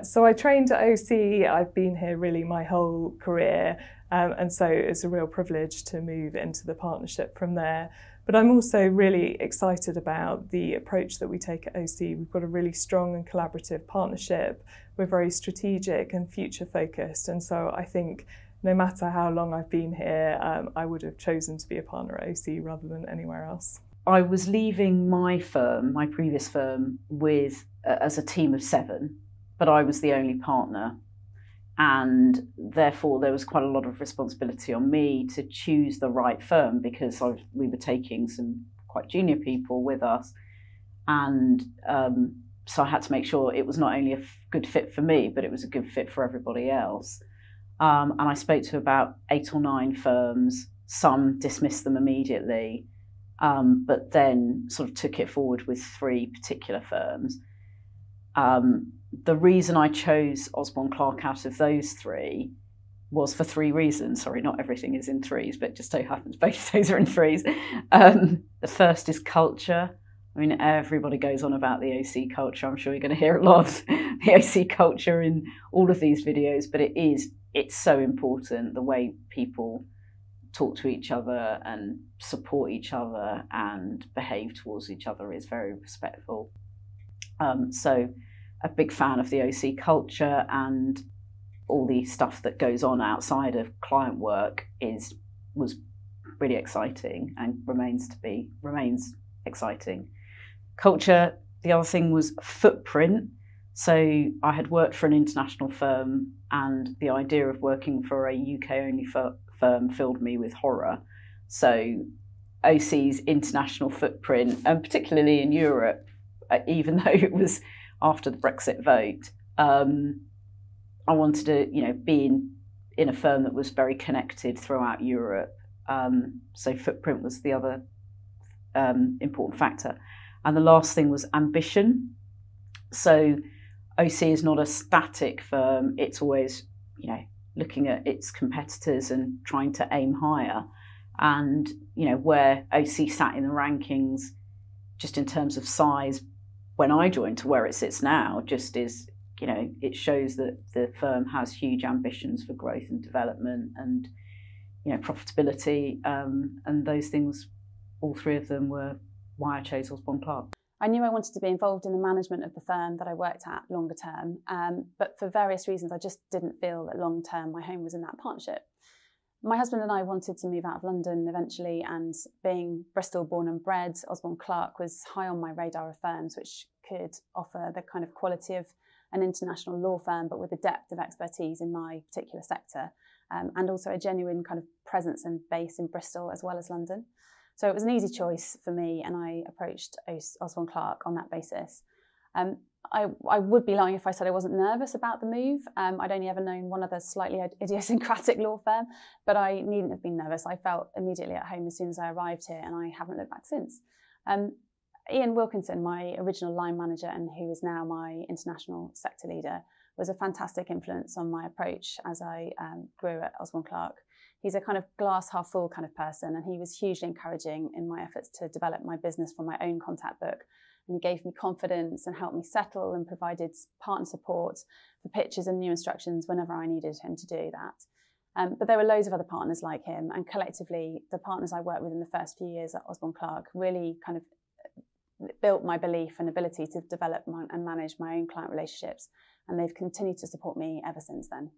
So I trained at OC. I've been here really my whole career, and so it's a real privilege to move into the partnership from there. But I'm also really excited about the approach that we take at OC. We've got a really strong and collaborative partnership. We're very strategic and future focused, and so I think no matter how long I've been here, I would have chosen to be a partner at OC rather than anywhere else. I was leaving my firm, my previous firm, with as a team of 7, but I was the only partner, and therefore there was quite a lot of responsibility on me to choose the right firm, because we were taking some quite junior people with us, and so I had to make sure it was not only a good fit for me, but it was a good fit for everybody else. And I spoke to about 8 or 9 firms. Some dismissed them immediately, but then sort of took it forward with 3 particular firms. The reason I chose Osborne Clarke out of those 3 was for 3 reasons. Sorry, not everything is in 3s, but it just so happens both of those are in 3s. The first is culture. I mean, everybody goes on about the OC culture. I'm sure you're going to hear a lot of the OC culture in all of these videos, but it's so important. The way people talk to each other and support each other and behave towards each other is very respectful. So a big fan of the OC culture, and all the stuff that goes on outside of client work was really exciting and remains exciting. Culture, the other thing was footprint. So I had worked for an international firm, and the idea of working for a UK-only firm filled me with horror. So OC's international footprint, and particularly in Europe, even though it was after the Brexit vote, I wanted to, be in a firm that was very connected throughout Europe. So footprint was the other important factor. And the last thing was ambition. So OC is not a static firm. It's always, looking at its competitors and trying to aim higher. And, where OC sat in the rankings, just in terms of size, when I joined to where it sits now, just is, it shows that the firm has huge ambitions for growth and development and, profitability. And those things, all 3 of them, were why I chose Osborne Clarke. I knew I wanted to be involved in the management of the firm that I worked at longer term, but for various reasons I just didn't feel that long term my home was in that partnership. My husband and I wanted to move out of London eventually, and being Bristol born and bred, Osborne Clarke was high on my radar of firms which could offer the kind of quality of an international law firm, but with a depth of expertise in my particular sector, and also a genuine kind of presence and base in Bristol as well as London. So it was an easy choice for me, and I approached Osborne Clarke on that basis. I would be lying if I said I wasn't nervous about the move. I'd only ever known one other slightly idiosyncratic law firm, but I needn't have been nervous. I felt immediately at home as soon as I arrived here, and I haven't looked back since. Ian Wilkinson, my original line manager and who is now my international sector leader, was a fantastic influence on my approach as I grew at Osborne Clarke. He's a kind of glass half full kind of person, and he was hugely encouraging in my efforts to develop my business from my own contact book. And he gave me confidence and helped me settle and provided partner support for pitches and new instructions whenever I needed him to do that. But there were loads of other partners like him, and collectively the partners I worked with in the first few years at Osborne Clarke really kind of built my belief and ability to develop and manage my own client relationships, and they've continued to support me ever since then.